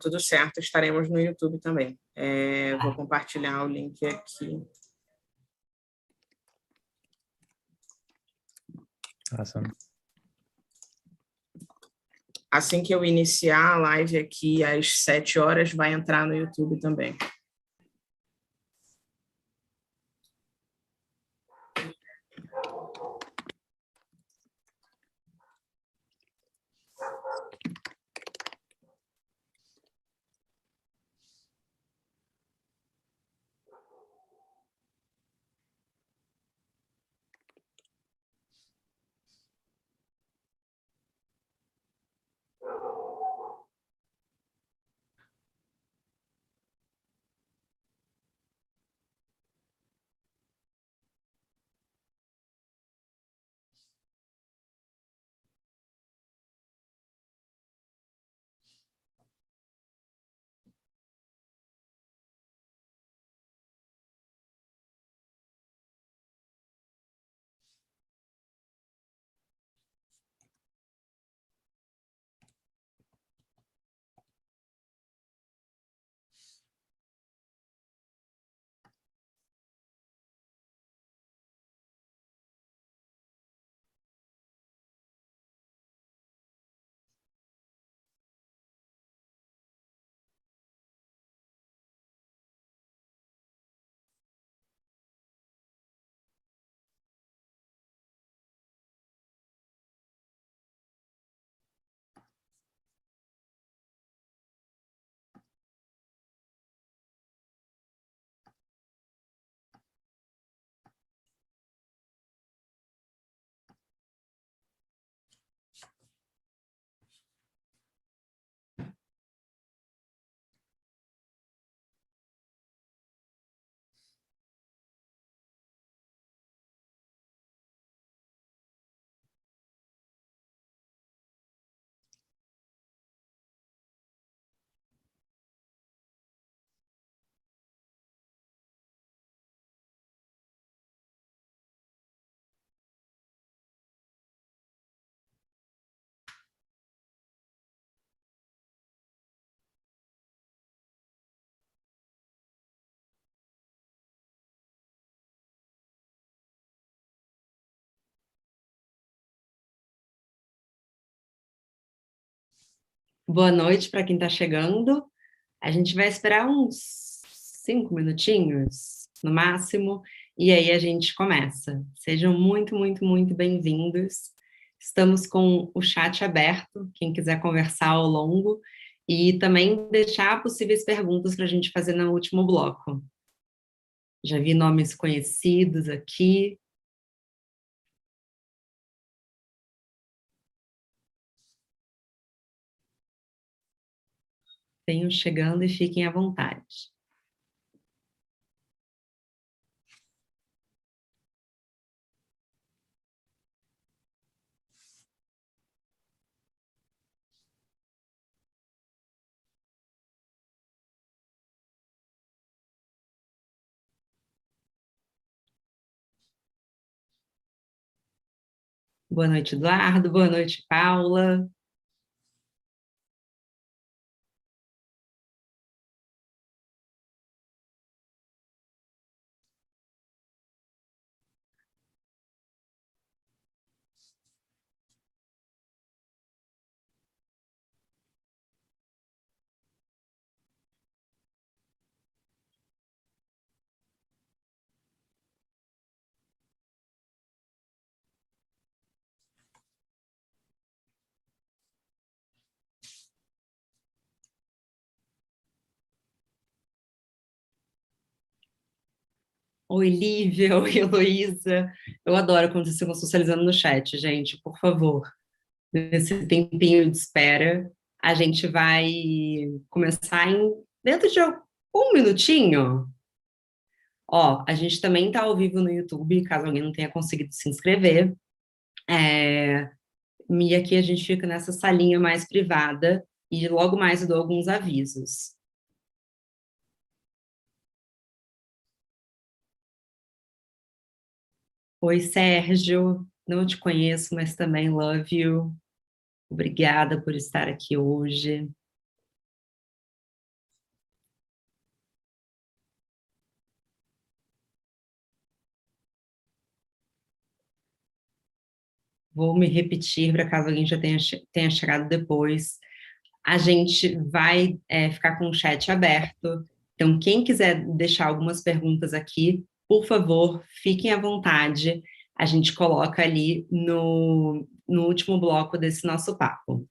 Tudo certo, estaremos no YouTube também. Vou compartilhar o link aqui. Awesome. Assim que eu iniciar a live aqui às 7 horas, vai entrar no YouTube também. Boa noite para quem está chegando. A gente vai esperar uns 5 minutinhos, no máximo, e aí a gente começa. Sejam muito, muito, muito bem-vindos. Estamos com o chat aberto, quem quiser conversar ao longo, e também deixar possíveis perguntas para a gente fazer no último bloco. Já vi nomes conhecidos aqui. Venham chegando e fiquem à vontade. Boa noite, Eduardo. Boa noite, Paula. Oi, Lívia, oi, Heloísa. Eu adoro quando vocês ficam socializando no chat, gente, por favor. Nesse tempinho de espera, a gente vai começar dentro de um minutinho. Ó, a gente também está ao vivo no YouTube, caso alguém não tenha conseguido se inscrever. E aqui a gente fica nessa salinha mais privada e logo mais eu dou alguns avisos. Oi, Sérgio. Não te conheço, mas também love you. Obrigada por estar aqui hoje. vou me repetir para caso alguém já tenha chegado depois. A gente vai ficar com o chat aberto. Então, quem quiser deixar algumas perguntas aqui, por favor, fiquem à vontade. A gente coloca ali no último bloco desse nosso papo.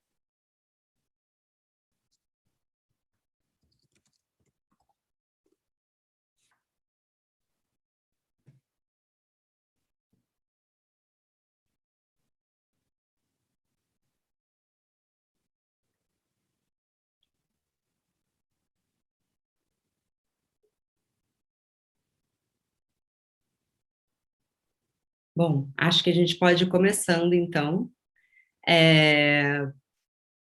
Bom, acho que a gente pode ir começando, então.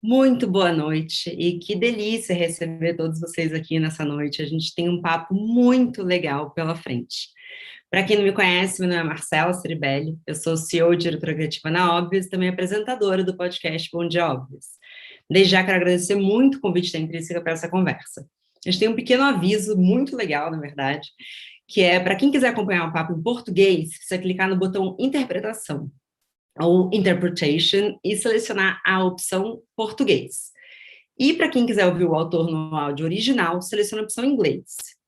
Muito boa noite e que delícia receber todos vocês aqui nessa noite. A gente tem um papo muito legal pela frente. Para quem não me conhece, meu nome é Marcela Ceribelli, eu sou CEO e diretora criativa na Óbvios e também apresentadora do podcast Bom Dia Óbvios. Desde já quero agradecer muito o convite da Intrínseca para essa conversa. A gente tem um pequeno aviso muito legal, na verdade, que é para quem quiser acompanhar o papo em português, você clicar no botão Interpretação ou Interpretation e selecionar a opção Português. E para quem quiser ouvir o autor no áudio original, seleciona a opção Inglês.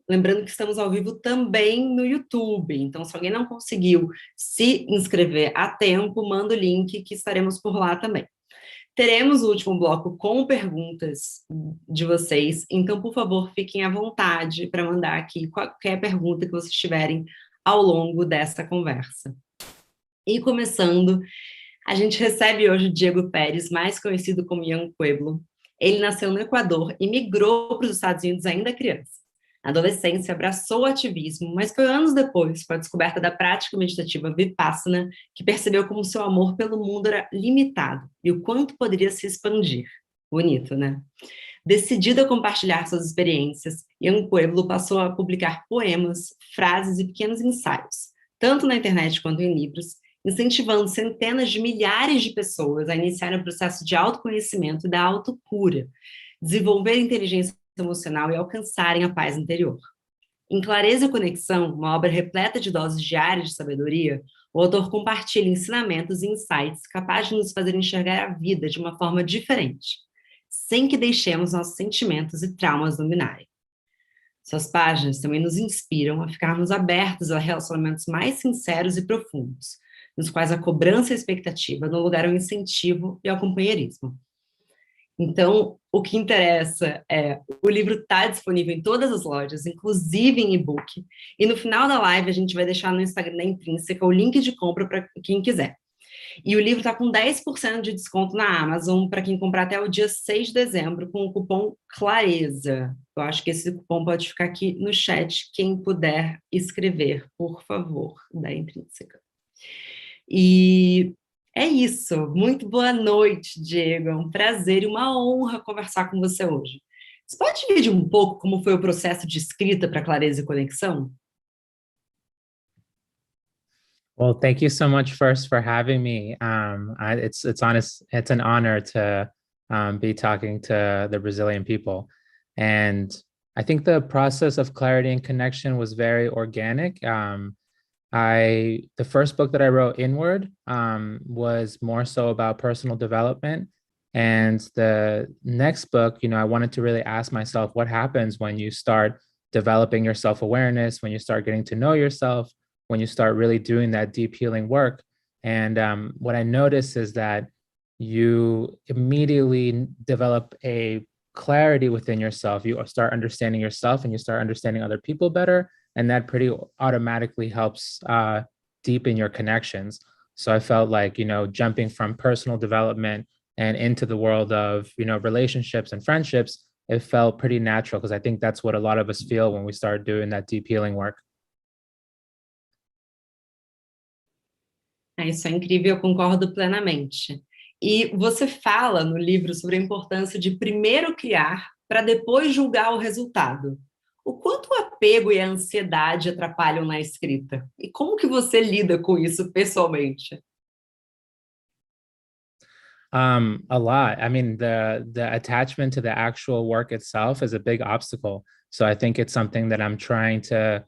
Lembrando que estamos ao vivo também no YouTube, então se alguém não conseguiu se inscrever a tempo, manda o link que estaremos por lá também. Teremos o último bloco com perguntas de vocês, então, por favor, fiquem à vontade para mandar aqui qualquer pergunta que vocês tiverem ao longo dessa conversa. E começando, a gente recebe hoje o Diego Pérez, mais conhecido como Young Pueblo. Ele nasceu no Equador e migrou para os Estados Unidos ainda criança. Na adolescência, abraçou o ativismo, mas foi anos depois, com a descoberta da prática meditativa Vipassana, que percebeu como seu amor pelo mundo era limitado e o quanto poderia se expandir. Bonito, né? Decidido a compartilhar suas experiências, Young Pueblo passou a publicar poemas, frases e pequenos ensaios, tanto na internet quanto em livros, incentivando centenas de milhares de pessoas a iniciar o processo de autoconhecimento e da autocura, desenvolver inteligência emocional e alcançarem a paz interior. Em Clareza e Conexão, uma obra repleta de doses diárias de sabedoria, o autor compartilha ensinamentos e insights capazes de nos fazer enxergar a vida de uma forma diferente, sem que deixemos nossos sentimentos e traumas dominarem. Suas páginas também nos inspiram a ficarmos abertos a relacionamentos mais sinceros e profundos, nos quais a cobrança e a expectativa dão lugar ao incentivo e ao companheirismo. Então, o que interessa é, o livro está disponível em todas as lojas, inclusive em e-book, e no final da live a gente vai deixar no Instagram da Intrínseca o link de compra para quem quiser. E o livro está com 10% de desconto na Amazon para quem comprar até o dia 6 de dezembro com o cupom Clareza. Eu acho que esse cupom pode ficar aqui no chat, quem puder escrever, por favor, da Intrínseca. E é isso. Muito boa noite, Diego. É um prazer e uma honra conversar com você hoje. Você pode dividir um pouco como foi o processo de escrita para Clareza e Conexão? Well, thank you so much first for having me. It's an honor to be talking to the Brazilian people, and I think the process of clarity and connection was very organic. The first book that I wrote, Inward, was more so about personal development, and the next book, I wanted to really ask myself what happens when you start developing your self-awareness, when you start getting to know yourself, when you start really doing that deep healing work. And what I noticed is that you immediately develop a clarity within yourself. You start understanding yourself and you start understanding other people better. And that pretty automatically helps deepen your connections. So I felt like, jumping from personal development and into the world of, relationships and friendships, it felt pretty natural because I think that's what a lot of us feel when we start doing that deep healing work. Isso é incrível, eu concordo plenamente. E você fala no livro sobre a importância de primeiro criar para depois julgar o resultado. O quanto o apego e a ansiedade atrapalham na escrita? E como que você lida com isso pessoalmente? A lot. I mean, the attachment to the actual work itself is a big obstacle. So I think it's something that I'm trying to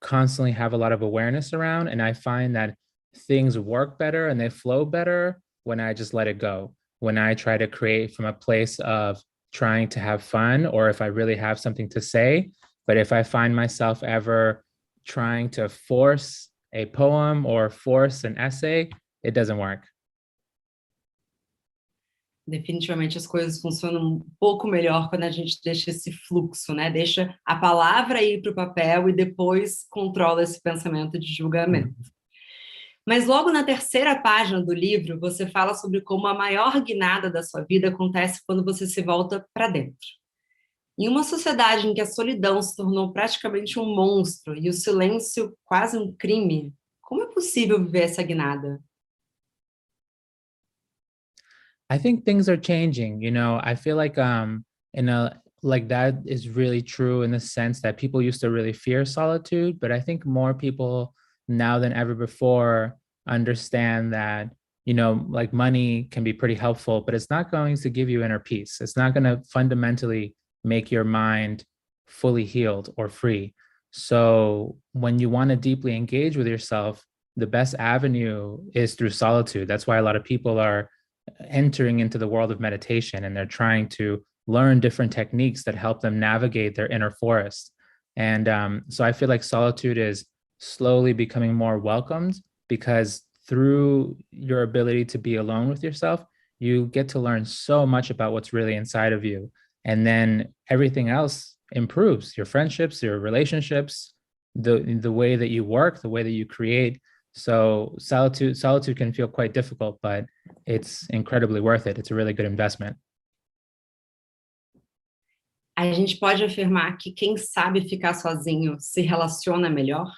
constantly have a lot of awareness around. And I find that things work better and they flow better when I just let it go. When I try to create from a place of trying to have fun, or if I really have something to say. But if I find myself ever trying to force a poem or force an essay, it doesn't work. Definitivamente as coisas funcionam um pouco melhor quando a gente deixa esse fluxo, né? Deixa a palavra ir para o papel e depois controla esse pensamento de julgamento. Mas logo na terceira página do livro, você fala sobre como a maior guinada da sua vida acontece quando você se volta para dentro. Em uma sociedade em que a solidão se tornou praticamente um monstro e o silêncio quase um crime, como é possível viver essa guinada? I think things are changing. I feel like like that is really true in the sense that people used to really fear solitude, but I think more people now than ever before understand that, like money can be pretty helpful, but it's not going to give you inner peace. It's not going to fundamentally make your mind fully healed or free. So when you want to deeply engage with yourself, the best avenue is through solitude. That's why a lot of people are entering into the world of meditation, and they're trying to learn different techniques that help them navigate their inner forest. And so I feel like solitude is slowly becoming more welcomed, because through your ability to be alone with yourself, you get to learn so much about what's really inside of you. And then everything else improves: your friendships, your relationships, the way that you work, the way that you create. So solitude can feel quite difficult, but it's incredibly worth it. It's a really good investment. A gente pode afirmar que quem sabe ficar sozinho se relaciona melhor?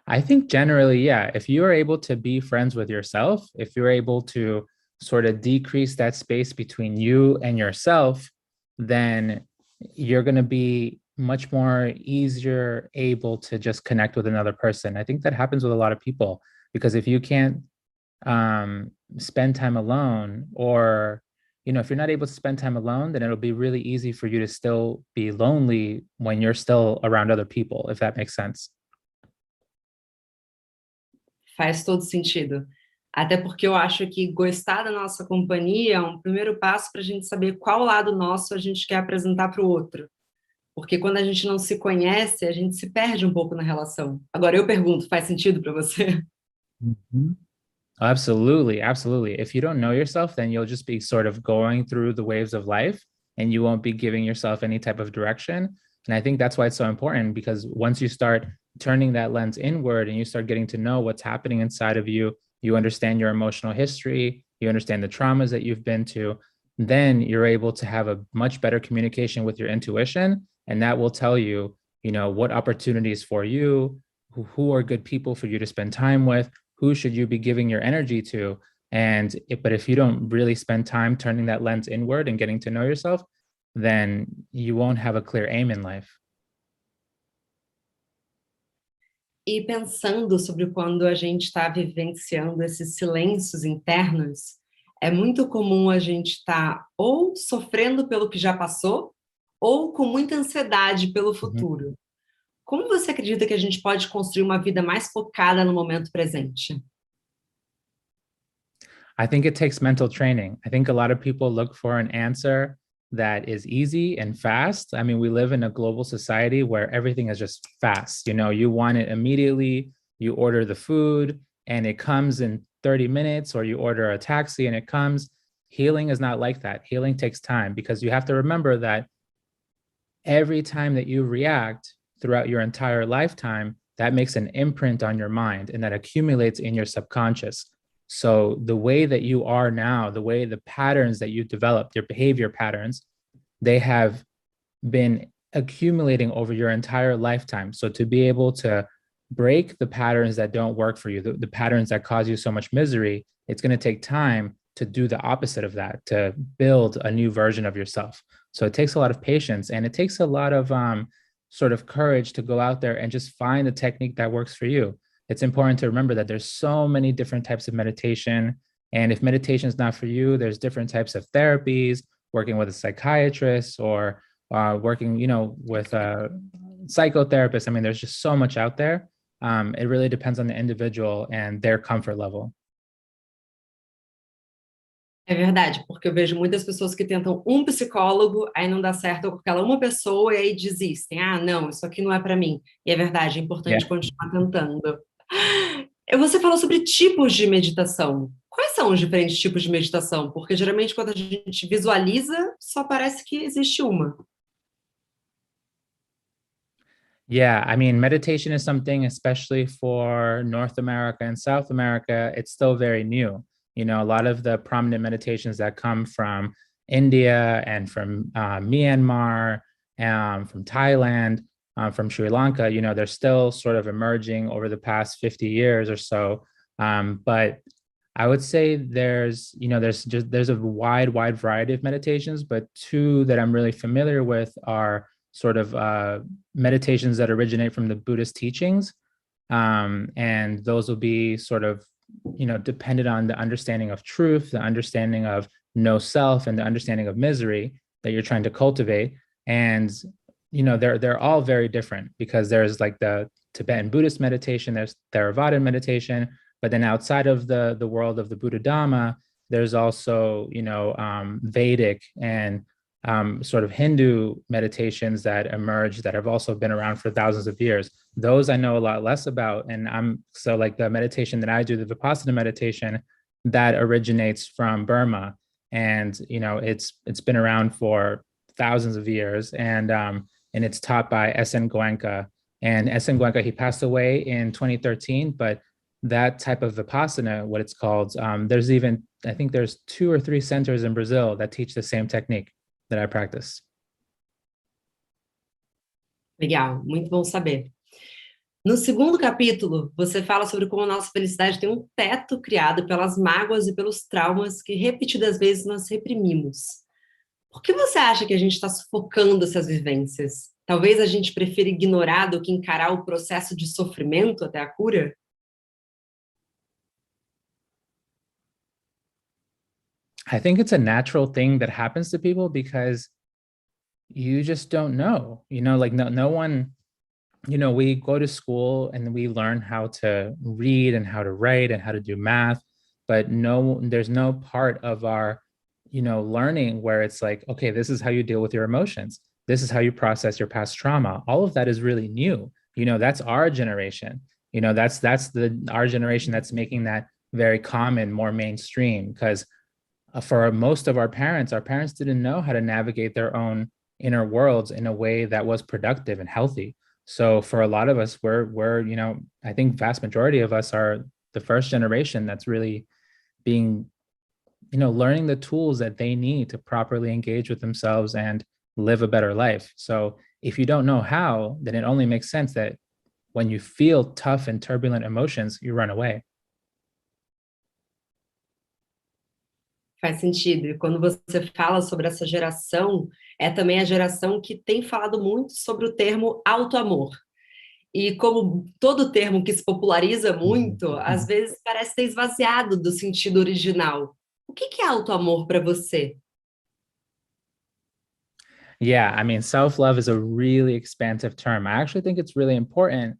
I think generally, yeah, if you are able to be friends with yourself, if you're able to sort of decrease that space between you and yourself, then you're going to be much more easier able to just connect with another person. I think that happens with a lot of people, because if you can't spend time alone, or if you're not able to spend time alone, then it'll be really easy for you to still be lonely when you're still around other people, if that makes sense. Faz todo sentido. Até porque eu acho que gostar da nossa companhia é um primeiro passo para a gente saber qual lado nosso a gente quer apresentar para o outro. Porque quando a gente não se conhece, a gente se perde um pouco na relação. Agora eu pergunto, faz sentido para você? Mm-hmm. Absolutely, absolutely. If you don't know yourself, then you'll just be sort of going through the waves of life, and you won't be giving yourself any type of direction. And I think that's why it's so important, because once you start turning that lens inward and you start getting to know what's happening inside of you, you understand your emotional history, you understand the traumas that you've been to, then you're able to have a much better communication with your intuition. And that will tell you, what opportunities for you, who are good people for you to spend time with, who should you be giving your energy to. But if you don't really spend time turning that lens inward and getting to know yourself, then you won't have a clear aim in life. E pensando sobre quando a gente está vivenciando esses silêncios internos, é muito comum a gente estar ou sofrendo pelo que já passou, ou com muita ansiedade pelo futuro. Como você acredita que a gente pode construir uma vida mais focada no momento presente? I think it takes mental training. I think a lot of people look for an answer that is easy and fast. I mean, we live in a global society where everything is just fast. You want it immediately. You order the food and it comes in 30 minutes, or you order a taxi and it comes. Healing is not like that. Healing takes time, because you have to remember that every time that you react throughout your entire lifetime, that makes an imprint on your mind, and that accumulates in your subconscious. So the way that you are now, the patterns that you developed, your behavior patterns, they have been accumulating over your entire lifetime. So to be able to break the patterns that don't work for you, the patterns that cause you so much misery, it's going to take time to do the opposite of that, to build a new version of yourself. So it takes a lot of patience, and it takes a lot of sort of courage to go out there and just find a technique that works for you. It's important to remember that there's so many different types of meditation. And if meditation is not for you, there's different types of therapies, working with a psychiatrist, or working, with psychotherapists. I mean, there's just so much out there. It really depends on the individual and their comfort level. É verdade, porque eu vejo muitas pessoas que tentam um psicólogo, aí não dá certo com aquela uma pessoa e aí desistem. Ah, não, isso aqui não é para mim. E é verdade, é importante continuar tentando. Você falou sobre tipos de meditação. Quais são os diferentes tipos de meditação? Porque geralmente quando a gente visualiza, só parece que existe uma. Yeah, I mean, meditation is something, especially for North America and South America, it's still very new. You know, a lot of the prominent meditations that come from India and from Myanmar, from Thailand, from Sri Lanka, you know, they're still sort of emerging over the past 50 years or so. But I would say there's a wide variety of meditations, but two that I'm really familiar with are sort of meditations that originate from the Buddhist teachings. And those will be sort of, you know, dependent on the understanding of truth, the understanding of no self, and the understanding of misery that you're trying to cultivate. And, you know, they're all very different, because there's like the Tibetan Buddhist meditation, there's Theravada meditation, but then outside of the world of the Buddha Dhamma, there's also, you know, Vedic and sort of Hindu meditations that emerge that have also been around for thousands of years. Those I know a lot less about. And so like the meditation that I do, the Vipassana meditation, that originates from Burma. And, you know, it's been around for thousands of years. And it's taught by S.N. Goenka. And S.N. Goenka, he passed away in 2013, but that type of Vipassana, what it's called, there's even, I think there's 2 or 3 centers in Brazil that teach the same technique that I practice. Legal, muito bom saber. No segundo capítulo, você fala sobre como a nossa felicidade tem um teto criado pelas mágoas e pelos traumas que repetidas vezes nós reprimimos. Por que você acha que a gente está sufocando essas vivências? Talvez a gente prefira ignorar do que encarar o processo de sofrimento até a cura? I think it's a natural thing that happens to people because you just don't know, you know, like no one, you know, we go to school and we learn how to read and how to write and how to do math, but there's no part of our, you know, learning where it's like, okay, this is how you deal with your emotions. This is how you process your past trauma. All of that is really new. You know, that's our generation. You know, that's our generation that's making that very common, more mainstream, because for most of our parents didn't know how to navigate their own inner worlds in a way that was productive and healthy. So for a lot of us, we're, you know, I think vast majority of us are the first generation that's really being, you know, learning the tools that they need to properly engage with themselves and live a better life. So if you don't know how, then it only makes sense that when you feel tough and turbulent emotions, you run away. Faz sentido. E quando você fala sobre essa geração, é também a geração que tem falado muito sobre o termo autoamor. E como todo termo que se populariza muito, às vezes parece ter esvaziado do sentido original. O que é autoamor para você? Yeah, I mean, self-love is a really expansive term. I actually think it's really important,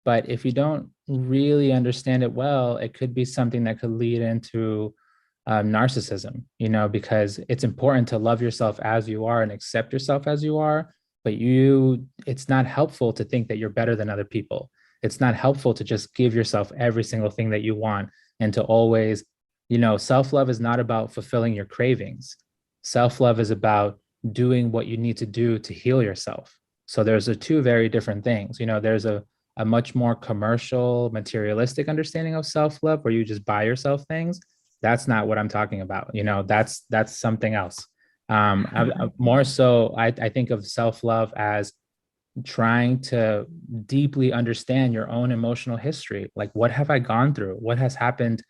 but if you don't really understand it well, it could be something that could lead into narcissism, you know, because it's important to love yourself as you are and accept yourself as you are, but it's not helpful to think that you're better than other people. It's not helpful to just give yourself every single thing that you want and to always, you know, self-love is not about fulfilling your cravings. Self-love is about doing what you need to do to heal yourself. So there's 2 very different things. You know, there's a much more commercial, materialistic understanding of self-love where you just buy yourself things. That's not what I'm talking about. You know, that's something else. More so, I think of self-love as trying to deeply understand your own emotional history. Like, what have I gone through? What has happened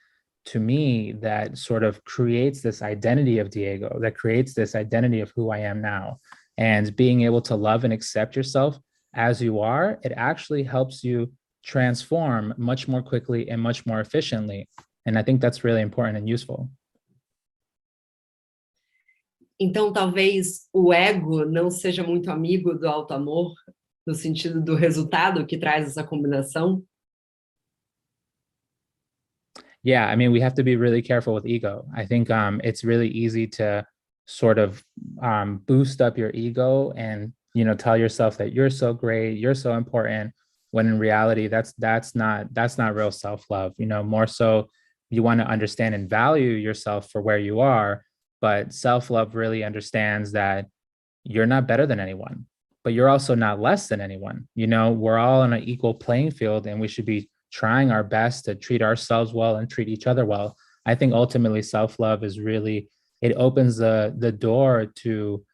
to me that sort of creates this identity of Diego, that creates this identity of who I am now? And being able to love and accept yourself as you are, it actually helps you transform much more quickly and much more efficiently. And I think that's really important and useful. Então, talvez o ego não seja muito amigo do autoamor, no sentido do resultado que traz essa combinação? Yeah, I mean, we have to be really careful with ego. I think it's really easy to sort of boost up your ego and tell yourself that you're so great, you're so important, when in reality that's not real self-love. More so you want to understand and value yourself for where you are, but self-love really understands that you're not better than anyone, but you're also not less than anyone. We're all on an equal playing field, and we should be trying our best to treat ourselves well and treat each other well. I think ultimately self-love is really, it opens the door to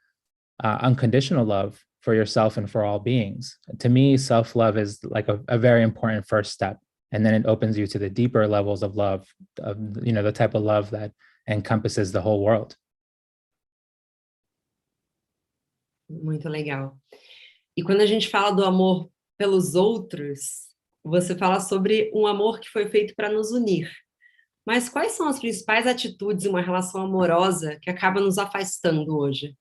unconditional love for yourself and for all beings. To me, self-love is like a very important first step. And then it opens you to the deeper levels of love, of the type of love that encompasses the whole world. Muito legal. E quando a gente fala do amor pelos outros, você fala sobre um amor que foi feito para nos unir. Mas quais são as principais atitudes em uma relação amorosa que acaba nos afastando hoje?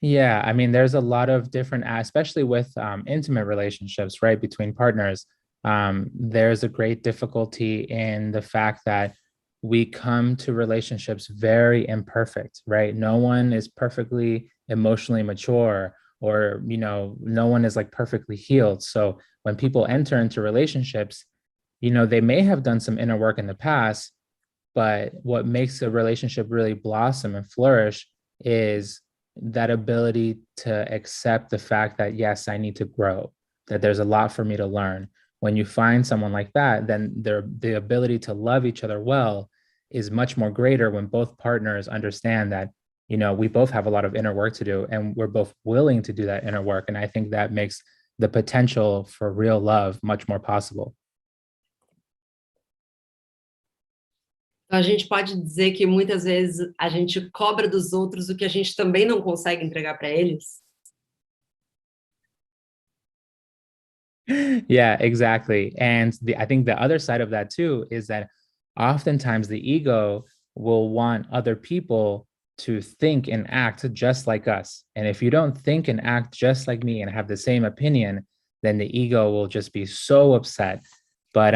Yeah, I mean, there's a lot of different, especially with intimate relationships, right, between partners. There's a great difficulty in the fact that we come to relationships very imperfect, right? No one is perfectly emotionally mature, or no one is like perfectly healed. So when people enter into relationships, they may have done some inner work in the past, but what makes a relationship really blossom and flourish is that ability to accept the fact that, yes, I need to grow, that there's a lot for me to learn. When you find someone like that, then the ability to love each other well is much more greater when both partners understand that, we both have a lot of inner work to do, and we're both willing to do that inner work. And I think that makes the potential for real love much more possible. Então, a gente pode dizer que muitas vezes a gente cobra dos outros o que a gente também não consegue entregar para eles? Yeah, exactly. And I think the other side of that too is that oftentimes the ego will want other people to think and act just like us. And if you don't think and act just like me and have the same opinion, then the ego will just be so upset. But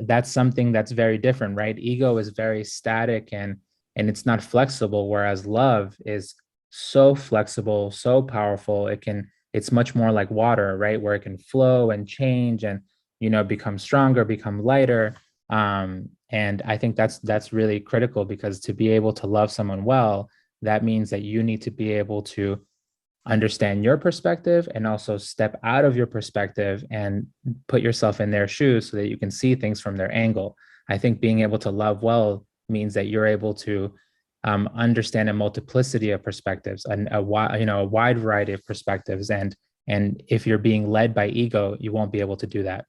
that's something that's very different, right? Ego is very static and it's not flexible, whereas love is so flexible, so powerful. It's much more like water, right? Where it can flow and change and become stronger, become lighter. And I think that's really critical, because to be able to love someone well, that means that you need to be able to understand your perspective and also step out of your perspective and put yourself in their shoes so that you can see things from their angle. I think being able to love well means that you're able to understand a multiplicity of perspectives and a wide variety of perspectives. And if you're being led by ego, you won't be able to do that.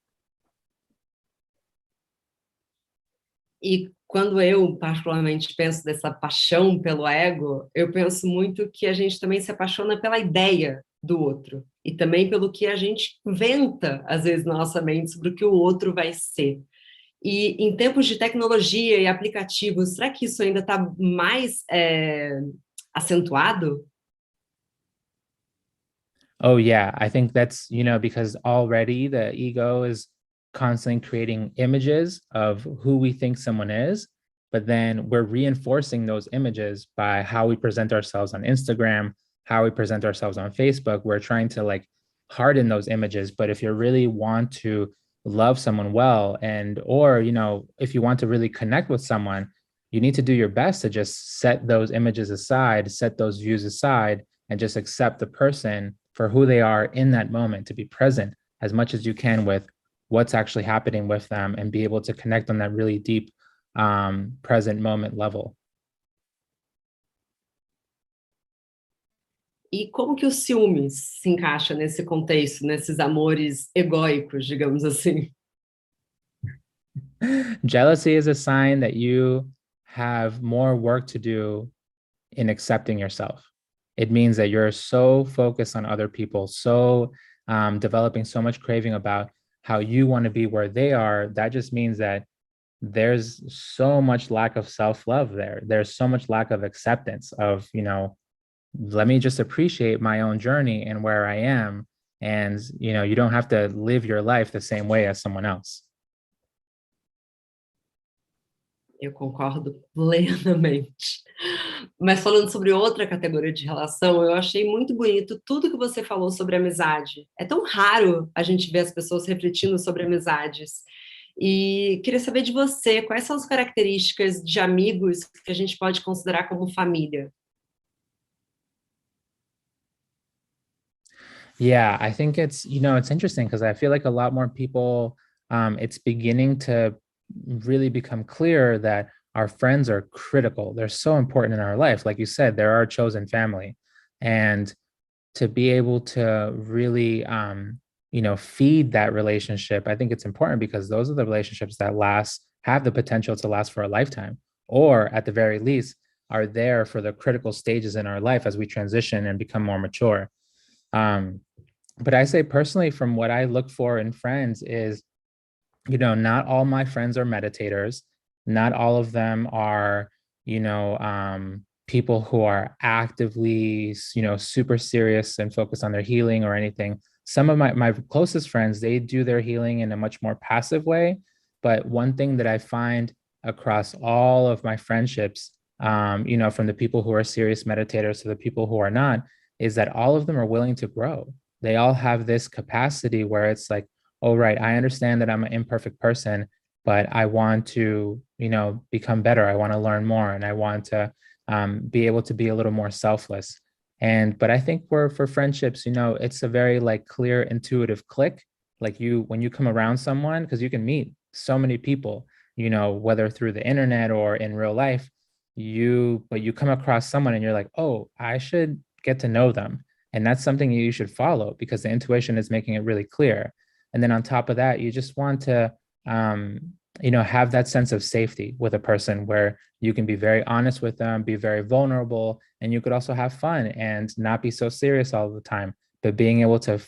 E quando eu, particularmente, penso dessa paixão pelo ego, eu penso muito que a gente também se apaixona pela ideia do outro e também pelo que a gente inventa, às vezes, na nossa mente sobre o que o outro vai ser. E em tempos de tecnologia e aplicativos, será que isso ainda está mais acentuado? Oh, yeah. I think that's, because already the ego is constantly creating images of who we think someone is, but then we're reinforcing those images by how we present ourselves on Instagram, how we present ourselves on Facebook. We're trying to like harden those images. But if you really want to love someone well, or if you want to really connect with someone, you need to do your best to just set those images aside, set those views aside, and just accept the person for who they are in that moment, to be present as much as you can with what's actually happening with them and be able to connect on that really deep present moment level. E como que o ciúmes se encaixa nesse contexto, nesses amores egóicos, digamos assim? Jealousy is a sign that you have more work to do in accepting yourself. It means that you're so focused on other people, so developing so much craving about how you want to be where they are. That just means that there's so much lack of self-love there. There's so much lack of acceptance of, let me just appreciate my own journey and where I am. And, you don't have to live your life the same way as someone else. Eu concordo plenamente. Mas falando sobre outra categoria de relação, eu achei muito bonito tudo que você falou sobre amizade. É tão raro a gente ver as pessoas refletindo sobre amizades. E queria saber de você, quais são as características de amigos que a gente pode considerar como família? Yeah, I think it's interesting because I feel like a lot more people, it's beginning to really become clear that our friends are critical. They're so important in our life. Like you said, they're our chosen family. And to be able to really, feed that relationship, I think it's important because those are the relationships that have the potential to last for a lifetime, or at the very least, are there for the critical stages in our life as we transition and become more mature. Um, but I say personally, from what I look for in friends is, not all my friends are meditators. Not all of them are, people who are actively, super serious and focused on their healing or anything. Some of my closest friends, they do their healing in a much more passive way. But one thing that I find across all of my friendships, from the people who are serious meditators to the people who are not, is that all of them are willing to grow. They all have this capacity where it's like, oh, right, I understand that I'm an imperfect person, but I want to, become better. I want to learn more, and I want to be able to be a little more selfless. But I think for friendships, it's a very like clear, intuitive click. Like when you come around someone, because you can meet so many people, whether through the internet or in real life, but you come across someone and you're like, oh, I should get to know them. And that's something you should follow because the intuition is making it really clear. And then on top of that, you just want to, have that sense of safety with a person where you can be very honest with them, be very vulnerable, and you could also have fun and not be so serious all the time. But being able to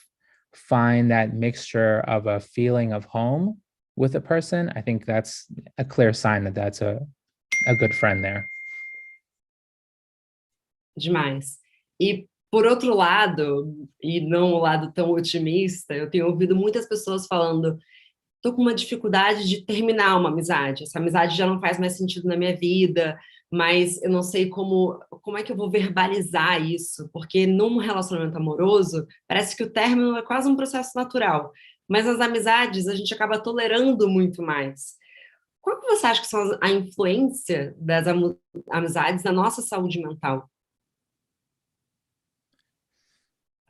find that mixture of a feeling of home with a person, I think that's a clear sign that that's a good friend there. Demais. E, por outro lado, e não o lado tão otimista, eu tenho ouvido muitas pessoas falando: estou com uma dificuldade de terminar uma amizade, essa amizade já não faz mais sentido na minha vida, mas eu não sei como é que eu vou verbalizar isso, porque num relacionamento amoroso, parece que o término é quase um processo natural, mas as amizades a gente acaba tolerando muito mais. Qual que você acha que são a influência das amizades na nossa saúde mental?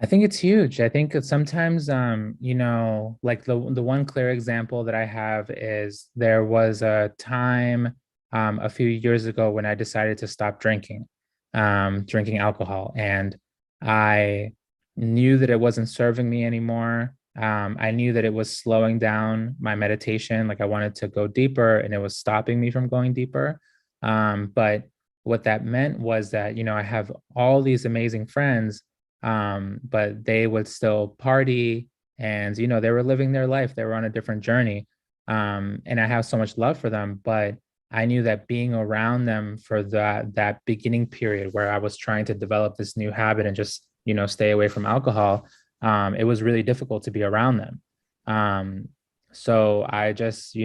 I think it's huge. I think that sometimes, like the one clear example that I have is there was a time a few years ago when I decided to stop drinking alcohol, and I knew that it wasn't serving me anymore. I knew that it was slowing down my meditation. Like I wanted to go deeper, and it was stopping me from going deeper. But what that meant was that, I have all these amazing friends, but they would still party and they were living their life, they were on a different journey, and I have so much love for them, but I knew that being around them for that beginning period where I was trying to develop this new habit and just stay away from alcohol, it was really difficult to be around them. So I just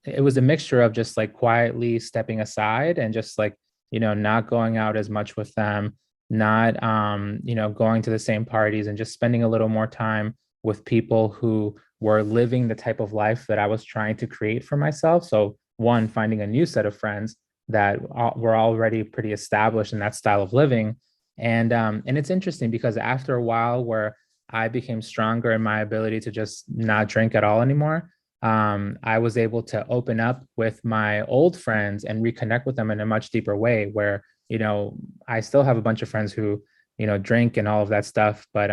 it was a mixture of just like quietly stepping aside and just like not going out as much with them, not going to the same parties, and just spending a little more time with people who were living the type of life that I was trying to create for myself. So one, finding a new set of friends that were already pretty established in that style of living. And it's interesting because after a while where I became stronger in my ability to just not drink at all anymore, I was able to open up with my old friends and reconnect with them in a much deeper way where I still have a bunch of friends who drink and all of that stuff, but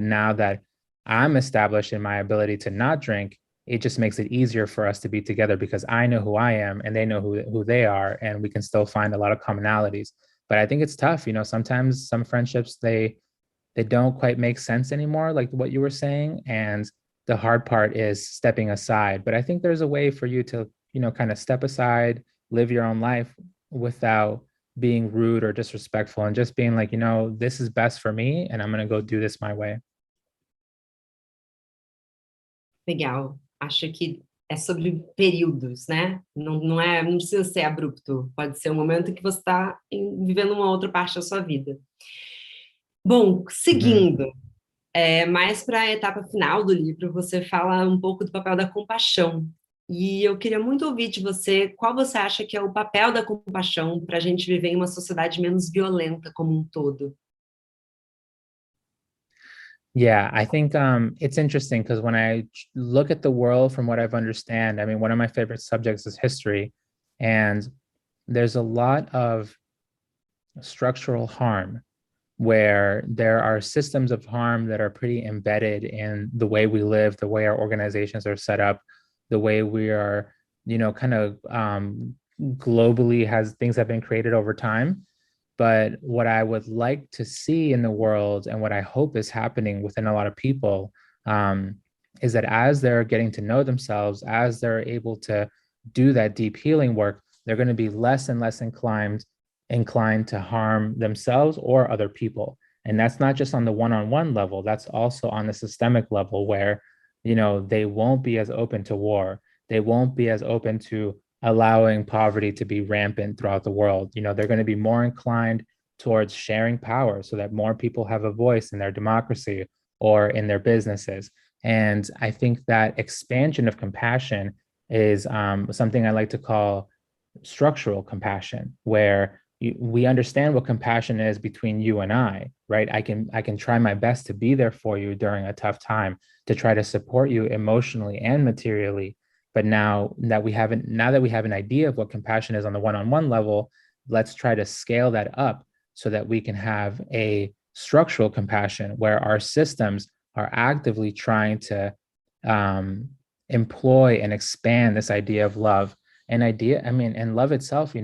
now that I'm established in my ability to not drink, it just makes it easier for us to be together because I know who I am and they know who they are, and we can still find a lot of commonalities. But I think it's tough, sometimes some friendships, they don't quite make sense anymore, like what you were saying, and the hard part is stepping aside. But I think there's a way for you to kind of step aside, live your own life without being rude or disrespectful, and just being like, this is best for me and I'm going to go do this my way. Legal. Acho que é sobre períodos, né? Não precisa ser abrupto. Pode ser um momento em que você está vivendo uma outra parte da sua vida. Bom, seguindo, mais para a etapa final do livro, você fala um pouco do papel da compaixão. E eu queria muito ouvir de você qual você acha que é o papel da compaixão para a gente viver em uma sociedade menos violenta como um todo. Yeah, I think it's interesting because when I look at the world from what I've understand, I mean, one of my favorite subjects is history, and there's a lot of structural harm where there are systems of harm that are pretty embedded in the way we live, the way our organizations are set up, the way we are, kind of globally has things have been created over time. But what I would like to see in the world, and what I hope is happening within a lot of people, is that as they're getting to know themselves, as they're able to do that deep healing work, they're going to be less and less inclined to harm themselves or other people. And that's not just on the one-on-one level, that's also on the systemic level where, they won't be as open to war. They won't be as open to allowing poverty to be rampant throughout the world. They're going to be more inclined towards sharing power so that more people have a voice in their democracy or in their businesses. And I think that expansion of compassion is something I like to call structural compassion, where we understand what compassion is between you and I, right? I can try my best to be there for you during a tough time, to try to support you emotionally and materially. But now that we have an idea of what compassion is on the one-on-one level, let's try to scale that up so that we can have a structural compassion where our systems are actively trying to employ and expand this idea of love. And love itself,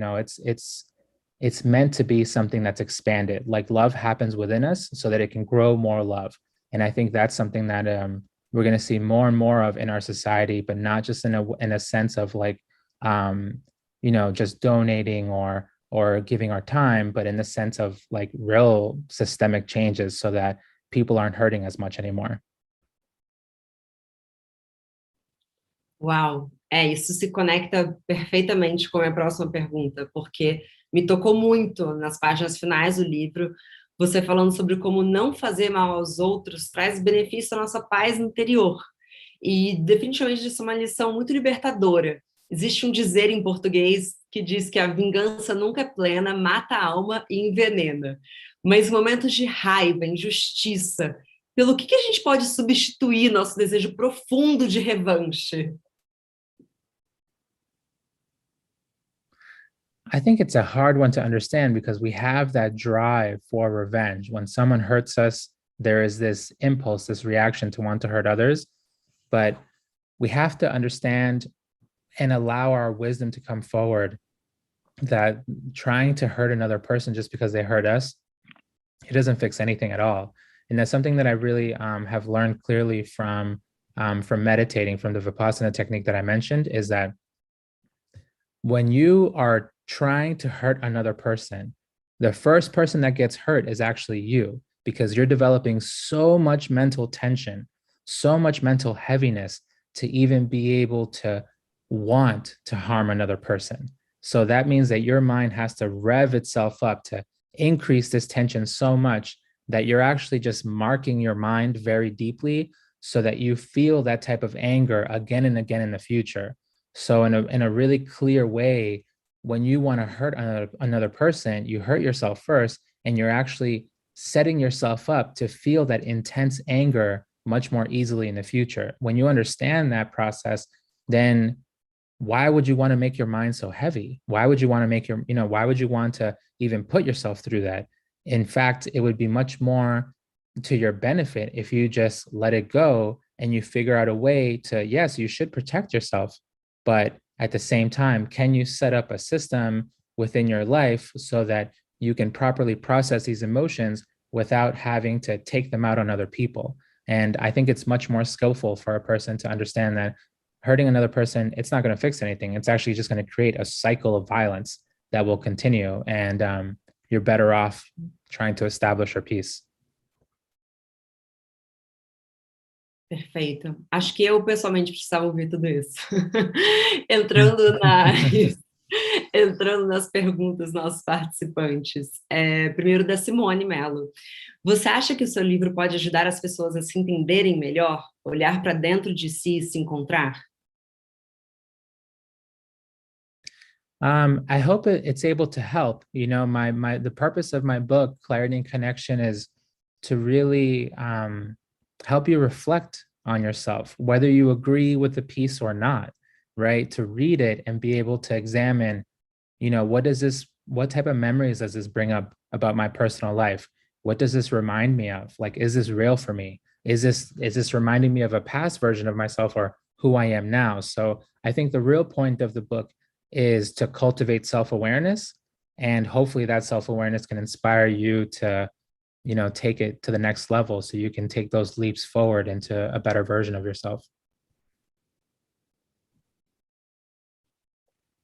it's meant to be something that's expanded. Like love happens within us so that it can grow more love. And I think that's something that we're going to see more and more of in our society, but not just in a sense of like, just donating or giving our time, but in the sense of like real systemic changes so that people aren't hurting as much anymore. Uau, isso se conecta perfeitamente com a minha próxima pergunta, porque me tocou muito nas páginas finais do livro, você falando sobre como não fazer mal aos outros traz benefício à nossa paz interior. E definitivamente isso é uma lição muito libertadora. Existe um dizer em português que diz que a vingança nunca é plena, mata a alma e envenena. Mas em momentos de raiva, injustiça, pelo que a gente pode substituir nosso desejo profundo de revanche? I think it's a hard one to understand because we have that drive for revenge. When someone hurts us, there is this impulse, this reaction to want to hurt others. But we have to understand and allow our wisdom to come forward that trying to hurt another person just because they hurt us, it doesn't fix anything at all. And that's something that I really have learned clearly from meditating, from the Vipassana technique that I mentioned, is that when you are trying to hurt another person, the first person that gets hurt is actually you, because you're developing so much mental tension, so much mental heaviness to even be able to want to harm another person. So that means that your mind has to rev itself up to increase this tension so much that you're actually just marking your mind very deeply so that you feel that type of anger again and again in the future. So in a really clear way, when you want to hurt another person, you hurt yourself first, and you're actually setting yourself up to feel that intense anger much more easily in the future. When you understand that process, then why would you want to make your mind so heavy? Why would you want to why would you want to even put yourself through that? In fact, it would be much more to your benefit if you just let it go and you figure out a way to, yes, you should protect yourself, but at the same time, can you set up a system within your life so that you can properly process these emotions without having to take them out on other people? And I think it's much more skillful for a person to understand that hurting another person, it's not going to fix anything. It's actually just going to create a cycle of violence. that will continue, and you're better off trying to establish your peace. Perfeito. Acho que eu, pessoalmente, precisava ouvir tudo isso. Entrando entrando nas perguntas dos nossos participantes. Primeiro da Simone Mello. Você acha que o seu livro pode ajudar as pessoas a se entenderem melhor, olhar para dentro de si e se encontrar? I hope it's able to help. You know, the purpose of my book, Clarity and Connection, is to really help you reflect on yourself, whether you agree with the piece or not, right? To read it and be able to examine, you know, what type of memories does this bring up about my personal life? What does this remind me of? Like, is this real for me? Is this reminding me of a past version of myself or who I am now? So I think the real point of the book is to cultivate self-awareness, and hopefully that self-awareness can inspire you to, you know, take it to the next level so you can take those leaps forward into a better version of yourself.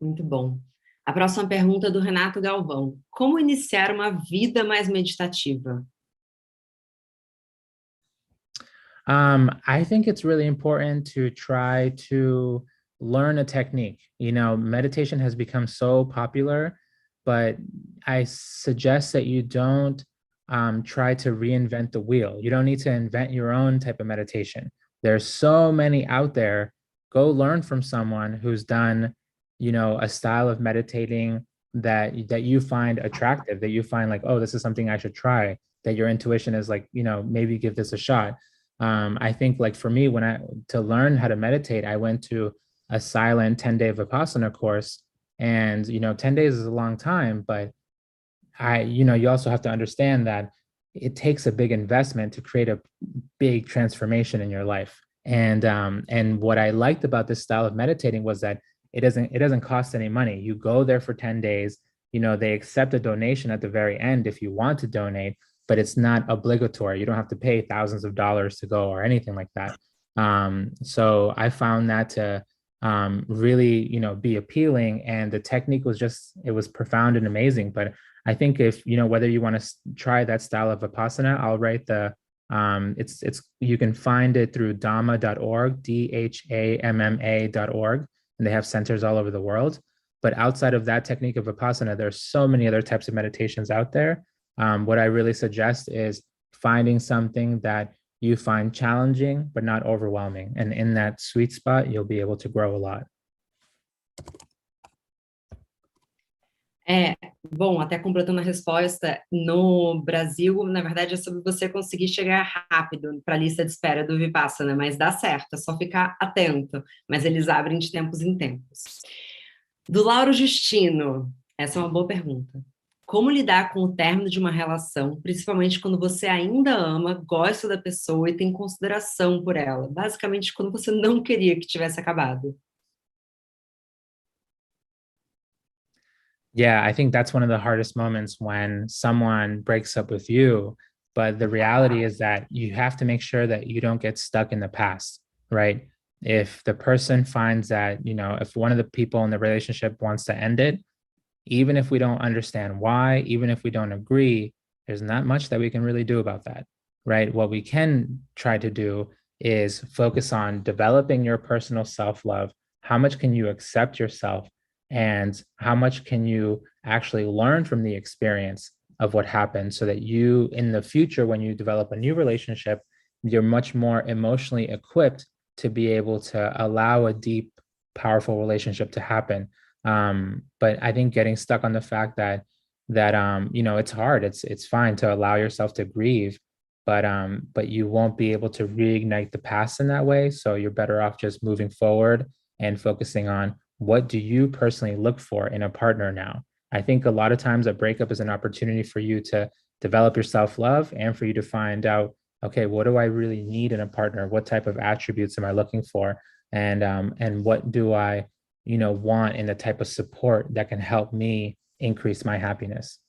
Muito bom. A próxima pergunta é do Renato Galvão. Como iniciar uma vida mais meditativa? I think it's really important to try to learn a technique. You know, meditation has become so popular, but I suggest that you don't try to reinvent the wheel. You don't need to invent your own type of meditation. There's so many out there. Go learn from someone who's done, you know, a style of meditating that you find attractive, that you find like, oh, this is something I should try, that your intuition is like, you know, maybe give this a shot. I think like for me, to learn how to meditate, I went to a silent 10-day Vipassana course, and, you know, 10 days is a long time, but you also have to understand that it takes a big investment to create a big transformation in your life. And what I liked about this style of meditating was that it doesn't cost any money. You go there for 10 days, you know, they accept a donation at the very end if you want to donate, but it's not obligatory. You don't have to pay thousands of dollars to go or anything like that. So I found that to really, you know, be appealing, and the technique it was profound and amazing. But I think if, you know, whether you want to try that style of Vipassana, I'll write you can find it through dhamma.org, dhamma.org, and they have centers all over the world. But outside of that technique of Vipassana, there's so many other types of meditations out there. What I really suggest is finding something that you find challenging but not overwhelming, and in that sweet spot you'll be able to grow a lot. Bom, até completando a resposta, no Brasil, na verdade, é sobre você conseguir chegar rápido para a lista de espera do Vipassana, mas dá certo, é só ficar atento, mas eles abrem de tempos em tempos. Do Lauro Justino, essa é uma boa pergunta. Como lidar com o término de uma relação, principalmente quando você ainda ama, gosta da pessoa e tem consideração por ela? Basicamente, quando você não queria que tivesse acabado. Yeah, I think that's one of the hardest moments when someone breaks up with you. But the reality is that you have to make sure that you don't get stuck in the past, right? If the person finds that, you know, if one of the people in the relationship wants to end it, even if we don't understand why, even if we don't agree, there's not much that we can really do about that, right? What we can try to do is focus on developing your personal self-love. How much can you accept yourself? And how much can you actually learn from the experience of what happened, so that you, in the future, when you develop a new relationship, you're much more emotionally equipped to be able to allow a deep, powerful relationship to happen. But I think getting stuck on the fact that you know, it's hard. It's fine to allow yourself to grieve, but you won't be able to reignite the past in that way. So you're better off just moving forward and focusing on, what do you personally look for in a partner now? I think a lot of times a breakup is an opportunity for you to develop your self-love, and for you to find out, okay, what do I really need in a partner? What type of attributes am I looking for? And what do I, you know, want in the type of support that can help me increase my happiness?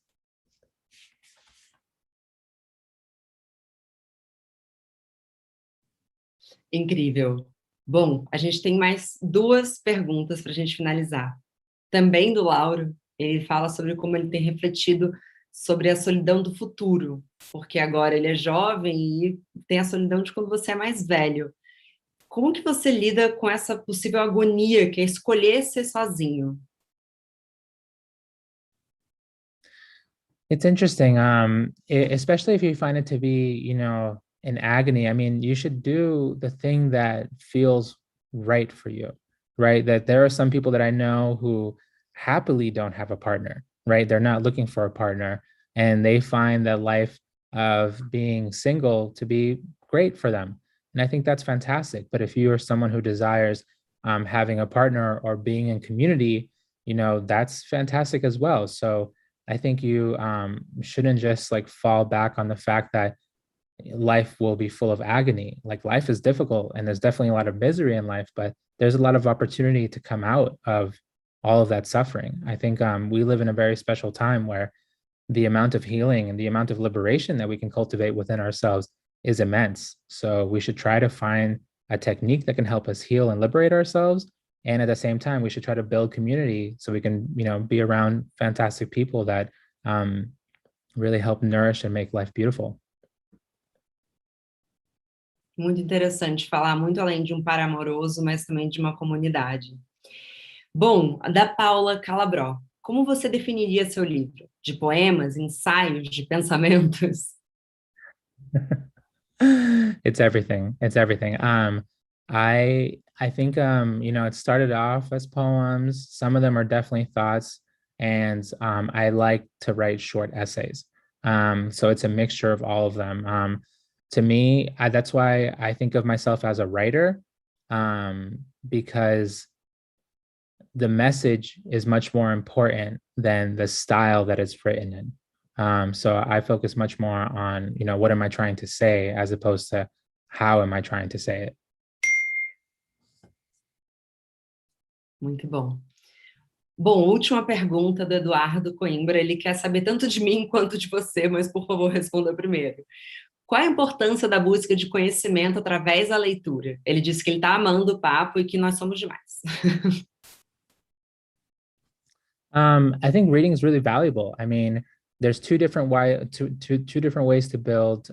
Incrível. Bom, a gente tem mais duas perguntas para a gente finalizar. Também do Lauro. Ele fala sobre como ele tem refletido sobre a solidão do futuro, porque agora ele é jovem e tem a solidão de quando você é mais velho. Como que você lida com essa possível agonia que é escolher ser sozinho? It's interesting, especially if you find it to be, an agony. I mean, you should do the thing that feels right for you, right? That there are some people that I know who happily don't have a partner, right? They're not looking for a partner, and they find that life of being single to be great for them. And I think that's fantastic. But if you are someone who desires having a partner or being in community, that's fantastic as well. So I think you shouldn't just like fall back on the fact that life will be full of agony. Like life is difficult and there's definitely a lot of misery in life, but there's a lot of opportunity to come out of all of that suffering. I think we live in a very special time where the amount of healing and the amount of liberation that we can cultivate within ourselves is immense. So we should try to find a technique that can help us heal and liberate ourselves. And at the same time, we should try to build community so we can, be around fantastic people that really help nourish and make life beautiful. Muito interessante falar muito além de um par amoroso, mas também de uma comunidade. Bom, da Paula Calabró, como você definiria seu livro? De poemas, ensaios, de pensamentos? It's everything. It's everything. I think it started off as poems. Some of them are definitely thoughts, and I like to write short essays. So it's a mixture of all of them. To me, that's why I think of myself as a writer, because the message is much more important than the style that it's written in. So I focus much more on, what am I trying to say as opposed to how am I trying to say it. Muito bom. Bom, última pergunta do Eduardo Coimbra. Ele quer saber tanto de mim quanto de você, mas por favor responda primeiro. Qual a importância da busca de conhecimento através da leitura? Ele disse que ele está amando o papo e que nós somos demais. I think reading is really valuable. I mean, there's two different ways to build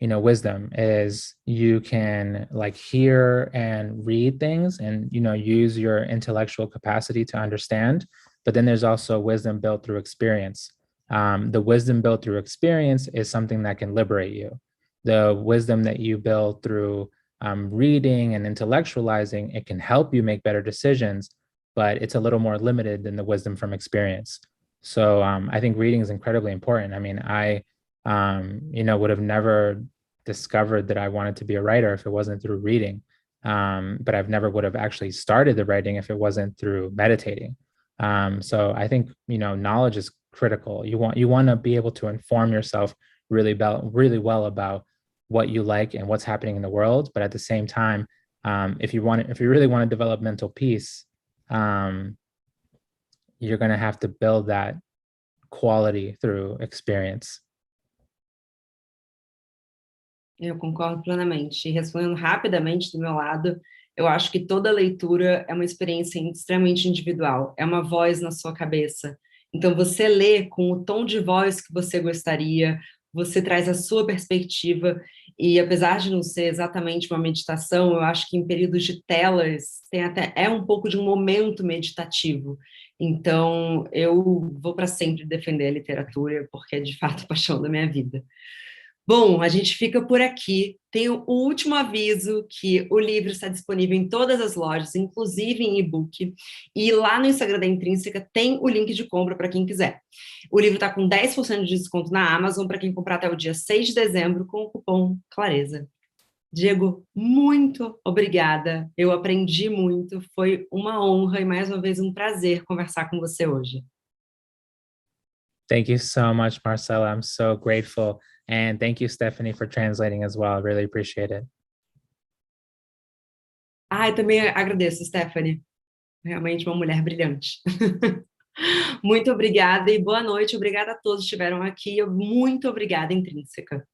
wisdom. Is you can like hear and read things and use your intellectual capacity to understand, but then there's also wisdom built through experience. The wisdom built through experience is something that can liberate you. The wisdom that you build through reading and intellectualizing, it can help you make better decisions, but it's a little more limited than the wisdom from experience. So I think reading is incredibly important. I mean, I would have never discovered that I wanted to be a writer if it wasn't through reading. But I've never would have actually started the writing if it wasn't through meditating. So I think, knowledge is critical. You want to be able to inform yourself really well about what you like and what's happening in the world. But at the same time, if you really want to develop mental peace, you're going to have to build that quality through experience. Eu concordo plenamente. E respondendo rapidamente do meu lado, eu acho que toda leitura é uma experiência extremamente individual, é uma voz na sua cabeça. Então, você lê com o tom de voz que você gostaria, você traz a sua perspectiva, e apesar de não ser exatamente uma meditação, eu acho que em períodos de telas é um pouco de um momento meditativo. Então, eu vou para sempre defender a literatura, porque é de fato a paixão da minha vida. Bom, a gente fica por aqui. Tenho o último aviso que o livro está disponível em todas as lojas, inclusive em e-book, e lá no Instagram da Intrínseca tem o link de compra para quem quiser. O livro está com 10% de desconto na Amazon para quem comprar até o dia 6 de dezembro com o cupom Clareza. Diego, muito obrigada. Eu aprendi muito, foi uma honra e mais uma vez um prazer conversar com você hoje. Thank you so much, Marcela. I'm so grateful. And thank you, Stephanie, for translating as well. I really appreciate it. Eu também agradeço, Stephanie. Realmente uma mulher brilhante. Muito obrigada e boa noite. Obrigada a todos que estiveram aqui. Muito obrigada, Intrínseca.